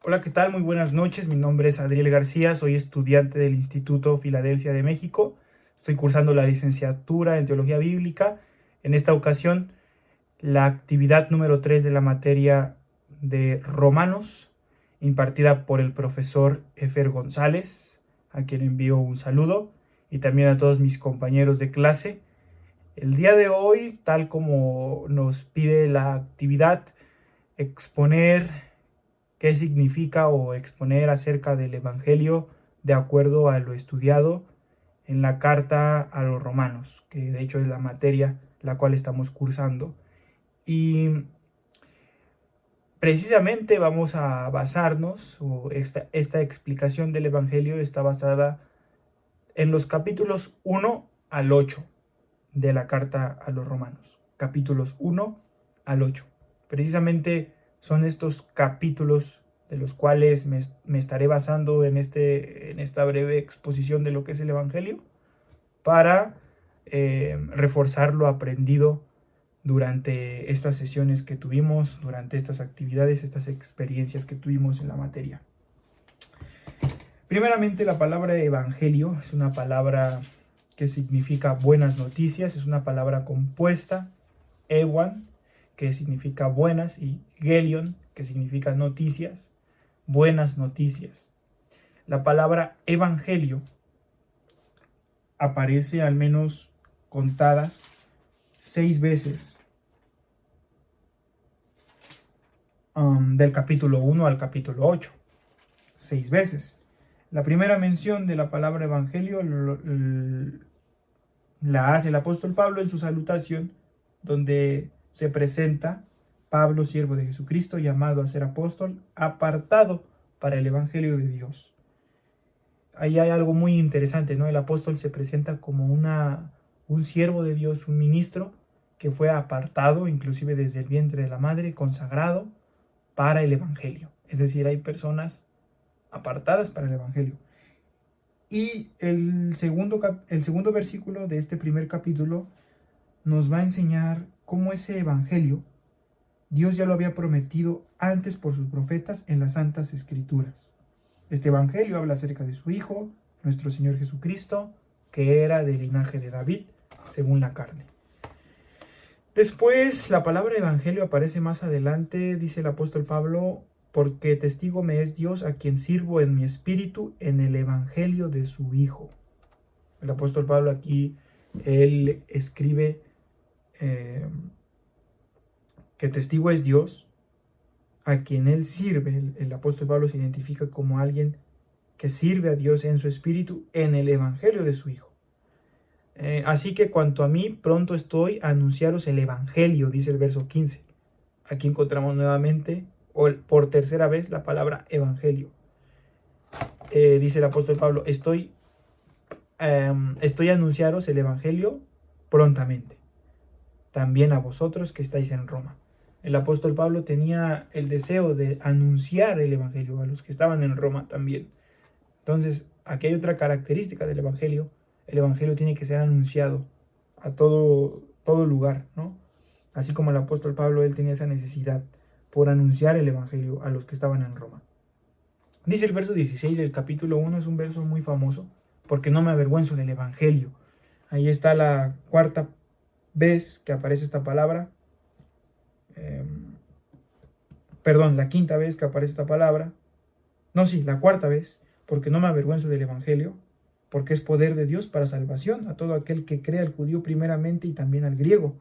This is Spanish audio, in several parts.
Hola, ¿qué tal? Muy buenas noches. Mi nombre es Adriel García, soy estudiante del Instituto Filadelfia de México. Estoy cursando la licenciatura en Teología Bíblica. En esta ocasión, la actividad número 3 de la materia de Romanos, impartida por el profesor Efer González, a quien envío un saludo, y también a todos mis compañeros de clase. El día de hoy, tal como nos pide la actividad, exponer qué significa o exponer acerca del Evangelio de acuerdo a lo estudiado en la carta a los romanos, que de hecho es la materia la cual estamos cursando. Y precisamente vamos a basarnos, o esta explicación del Evangelio está basada en los capítulos 1 al 8 de la carta a los romanos. Capítulos 1 al 8. Precisamente son estos capítulos de los cuales me estaré basando en esta breve exposición de lo que es el Evangelio para reforzar lo aprendido durante estas sesiones que tuvimos, durante estas actividades, estas experiencias que tuvimos en la materia. Primeramente, la palabra evangelio es una palabra que significa buenas noticias, es una palabra compuesta, ewan, que significa buenas, y gelion, que significa noticias, buenas noticias. La palabra evangelio aparece al menos contadas 6 veces del capítulo 1 al capítulo 8. 6 veces. La primera mención de la palabra evangelio la hace el apóstol Pablo en su salutación, donde se presenta Pablo, siervo de Jesucristo, llamado a ser apóstol, apartado para el evangelio de Dios. Ahí hay algo muy interesante, ¿no? El apóstol se presenta como un siervo de Dios, un ministro que fue apartado, inclusive desde el vientre de la madre, consagrado para el evangelio. Es decir, hay personas apartadas para el evangelio. Y el segundo versículo de este primer capítulo nos va a enseñar cómo ese evangelio Dios ya lo había prometido antes por sus profetas en las Santas Escrituras. Este evangelio habla acerca de su Hijo, nuestro Señor Jesucristo, que era del linaje de David, según la carne. Después, la palabra evangelio aparece más adelante, dice el apóstol Pablo, porque testigo me es Dios a quien sirvo en mi espíritu en el evangelio de su Hijo. El apóstol Pablo aquí, él escribe que testigo es Dios a quien él sirve. El apóstol Pablo se identifica como alguien que sirve a Dios en su espíritu en el evangelio de su Hijo. Así que cuanto a mí, pronto estoy a anunciaros el evangelio, dice el verso 15. Aquí encontramos nuevamente, o por tercera vez, la palabra evangelio. Dice el apóstol Pablo, estoy a anunciaros el evangelio prontamente, también a vosotros que estáis en Roma. El apóstol Pablo tenía el deseo de anunciar el evangelio a los que estaban en Roma también. Entonces, aquí hay otra característica del evangelio. El evangelio tiene que ser anunciado a todo lugar, ¿no? Así como el apóstol Pablo, él tenía esa necesidad por anunciar el evangelio a los que estaban en Roma. Dice el verso 16 del capítulo 1, es un verso muy famoso, porque no me avergüenzo del evangelio. Ahí está la cuarta vez que aparece esta palabra. La quinta vez que aparece esta palabra. No, sí, la cuarta vez, porque no me avergüenzo del evangelio, porque es poder de Dios para salvación a todo aquel que cree, al judío primeramente y también al griego.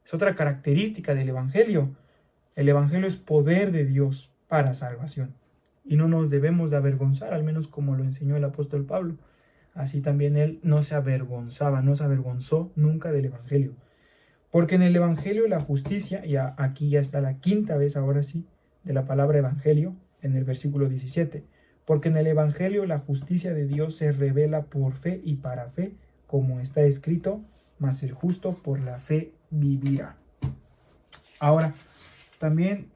Es otra característica del evangelio. El evangelio es poder de Dios para salvación. Y no nos debemos de avergonzar, al menos como lo enseñó el apóstol Pablo. Así también él no se avergonzó nunca del evangelio. Porque en el evangelio la justicia, y aquí ya está la quinta vez ahora sí, de la palabra evangelio, en el versículo 17. Porque en el evangelio la justicia de Dios se revela por fe y para fe, como está escrito, mas el justo por la fe vivirá. Ahora, también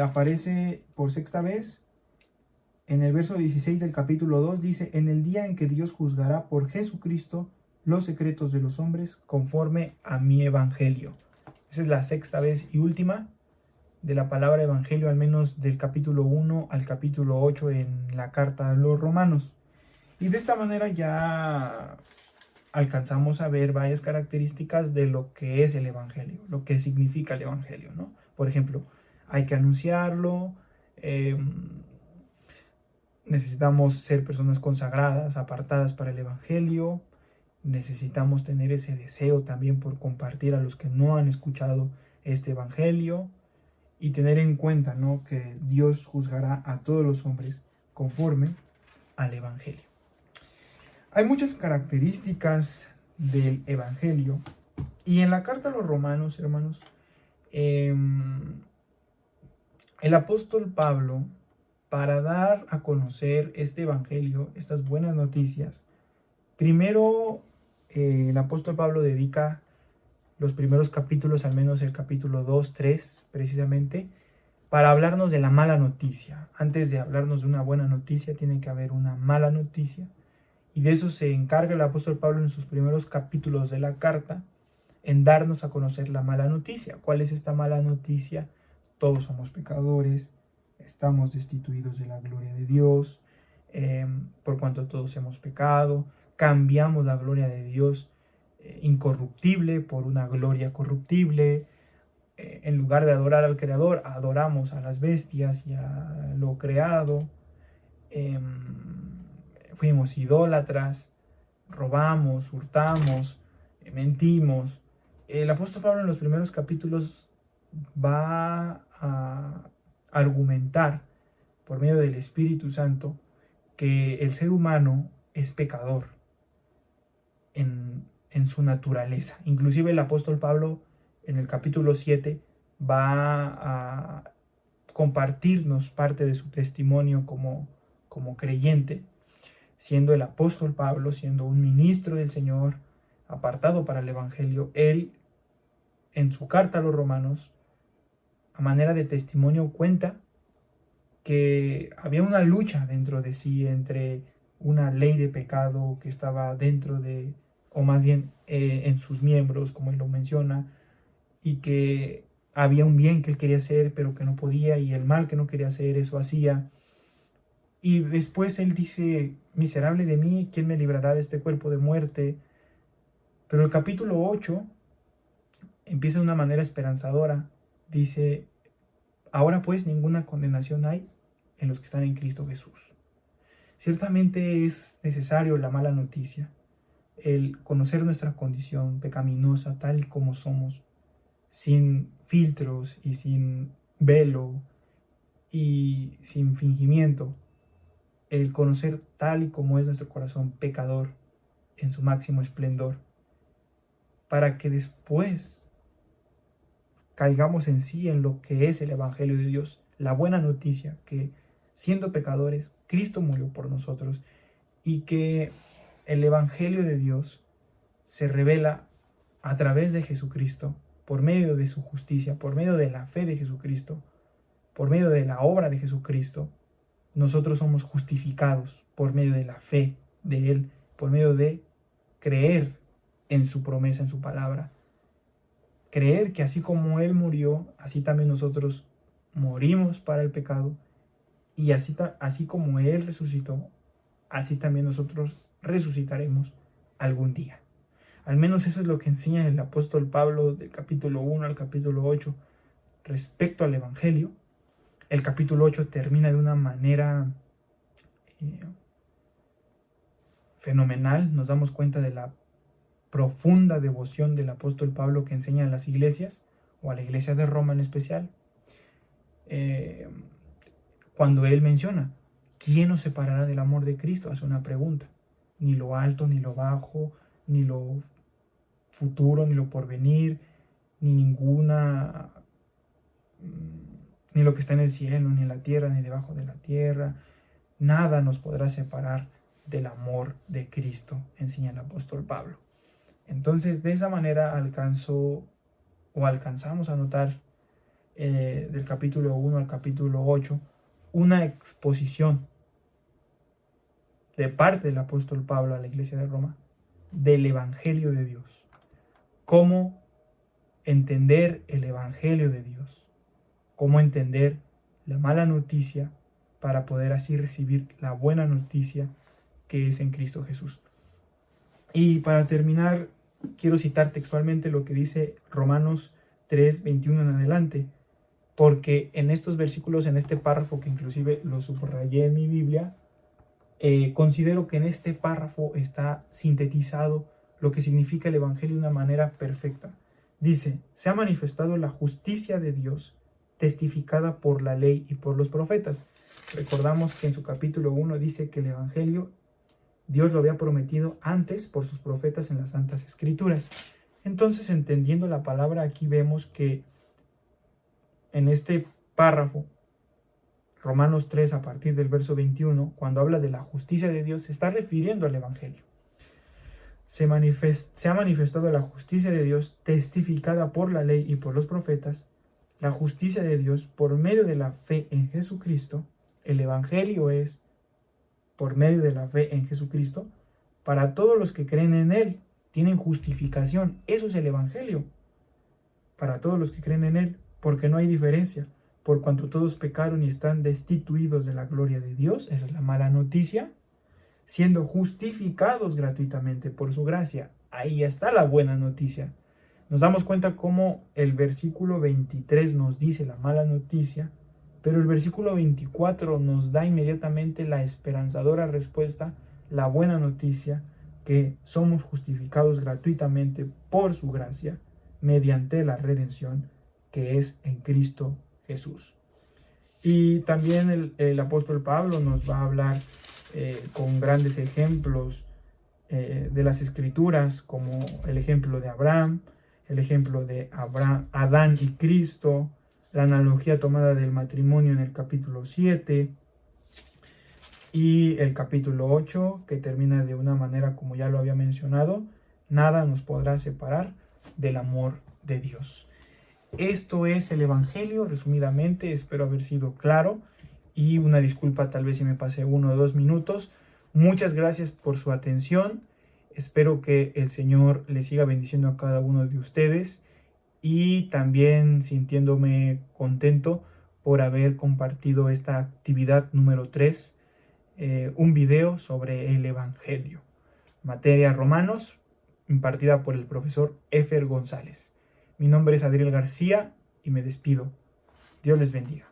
aparece por sexta vez en el verso 16 del capítulo 2, dice, en el día en que Dios juzgará por Jesucristo los secretos de los hombres conforme a mi evangelio. Esa es la sexta vez y última de la palabra evangelio, al menos del capítulo 1 al capítulo 8 en la carta a los romanos. Y de esta manera ya alcanzamos a ver varias características de lo que es el evangelio, lo que significa el evangelio, ¿no? Por ejemplo, hay que anunciarlo, necesitamos ser personas consagradas, apartadas para el evangelio, necesitamos tener ese deseo también por compartir a los que no han escuchado este evangelio y tener en cuenta, ¿no?, que Dios juzgará a todos los hombres conforme al evangelio. Hay muchas características del evangelio y en la carta a los romanos, hermanos, el apóstol Pablo, para dar a conocer este evangelio, estas buenas noticias, primero el apóstol Pablo dedica los primeros capítulos, al menos el capítulo 2, 3 precisamente, para hablarnos de la mala noticia. Antes de hablarnos de una buena noticia, tiene que haber una mala noticia. Y de eso se encarga el apóstol Pablo en sus primeros capítulos de la carta, en darnos a conocer la mala noticia. ¿Cuál es esta mala noticia? Todos somos pecadores, estamos destituidos de la gloria de Dios, por cuanto todos hemos pecado, cambiamos la gloria de Dios incorruptible por una gloria corruptible. En lugar de adorar al Creador, adoramos a las bestias y a lo creado. Fuimos idólatras, robamos, hurtamos, mentimos. El apóstol Pablo en los primeros capítulos va a argumentar por medio del Espíritu Santo que el ser humano es pecador en su naturaleza. Inclusive el apóstol Pablo en el capítulo 7 va a compartirnos parte de su testimonio como creyente, siendo el apóstol Pablo, siendo un ministro del Señor, apartado para el Evangelio. Él, en su carta a los romanos, a manera de testimonio, cuenta que había una lucha dentro de sí entre una ley de pecado que estaba dentro de, o más bien en sus miembros, como él lo menciona, y que había un bien que él quería hacer, pero que no podía, y el mal que no quería hacer, eso hacía. Y después él dice, miserable de mí, ¿quién me librará de este cuerpo de muerte? Pero el capítulo 8 empieza de una manera esperanzadora. Dice, ahora pues ninguna condenación hay en los que están en Cristo Jesús. Ciertamente es necesario la mala noticia, el conocer nuestra condición pecaminosa tal y como somos, sin filtros y sin velo y sin fingimiento, el conocer tal y como es nuestro corazón pecador en su máximo esplendor, para que después caigamos en sí en lo que es el Evangelio de Dios, la buena noticia que siendo pecadores, Cristo murió por nosotros y que el Evangelio de Dios se revela a través de Jesucristo, por medio de su justicia, por medio de la fe de Jesucristo, por medio de la obra de Jesucristo. Nosotros somos justificados por medio de la fe de Él, por medio de creer en su promesa, en su palabra. Creer que así como Él murió, así también nosotros morimos para el pecado, y así como Él resucitó, así también nosotros resucitaremos algún día. Al menos eso es lo que enseña el apóstol Pablo del capítulo 1 al capítulo 8 respecto al Evangelio. El capítulo 8 termina de una manera fenomenal. Nos damos cuenta de la profunda devoción del apóstol Pablo que enseña en las iglesias, o a la iglesia de Roma en especial, cuando él menciona, ¿quién nos separará del amor de Cristo? Hace una pregunta. Ni lo alto, ni lo bajo, ni lo futuro, ni lo porvenir, ni ninguna, ni lo que está en el cielo, ni en la tierra, ni debajo de la tierra. Nada nos podrá separar del amor de Cristo, enseña el apóstol Pablo. Entonces, de esa manera alcanzamos a notar del capítulo 1 al capítulo 8 una exposición de parte del apóstol Pablo a la iglesia de Roma del Evangelio de Dios. Cómo entender el Evangelio de Dios, cómo entender la mala noticia para poder así recibir la buena noticia que es en Cristo Jesús. Y para terminar, quiero citar textualmente lo que dice Romanos 3, 21 en adelante, porque en estos versículos, en este párrafo que inclusive lo subrayé en mi Biblia, considero que en este párrafo está sintetizado lo que significa el Evangelio de una manera perfecta. Dice, se ha manifestado la justicia de Dios, testificada por la ley y por los profetas. Recordamos que en su capítulo 1 dice que el Evangelio Dios lo había prometido antes por sus profetas en las Santas Escrituras. Entonces, entendiendo la palabra, aquí vemos que en este párrafo, Romanos 3, a partir del verso 21, cuando habla de la justicia de Dios, se está refiriendo al Evangelio. Se ha manifestado la justicia de Dios testificada por la ley y por los profetas, la justicia de Dios por medio de la fe en Jesucristo. El Evangelio es por medio de la fe en Jesucristo, para todos los que creen en Él, tienen justificación. Eso es el Evangelio. Para todos los que creen en Él, porque no hay diferencia, por cuanto todos pecaron y están destituidos de la gloria de Dios, esa es la mala noticia, siendo justificados gratuitamente por su gracia. Ahí está la buena noticia. Nos damos cuenta cómo el versículo 23 nos dice la mala noticia, pero el versículo 24 nos da inmediatamente la esperanzadora respuesta, la buena noticia, que somos justificados gratuitamente por su gracia, mediante la redención que es en Cristo Jesús. Y también el apóstol Pablo nos va a hablar con grandes ejemplos de las Escrituras, como el ejemplo de Abraham, el ejemplo de Adán y Cristo, la analogía tomada del matrimonio en el capítulo 7 y el capítulo 8, que termina de una manera como ya lo había mencionado, nada nos podrá separar del amor de Dios. Esto es el Evangelio, resumidamente, espero haber sido claro y una disculpa tal vez si me pasé 1 o 2 minutos. Muchas gracias por su atención, espero que el Señor le siga bendiciendo a cada uno de ustedes y también sintiéndome contento por haber compartido esta actividad número 3, un video sobre el Evangelio, materia Romanos, impartida por el profesor Efer González. Mi nombre es Adriel García y me despido. Dios les bendiga.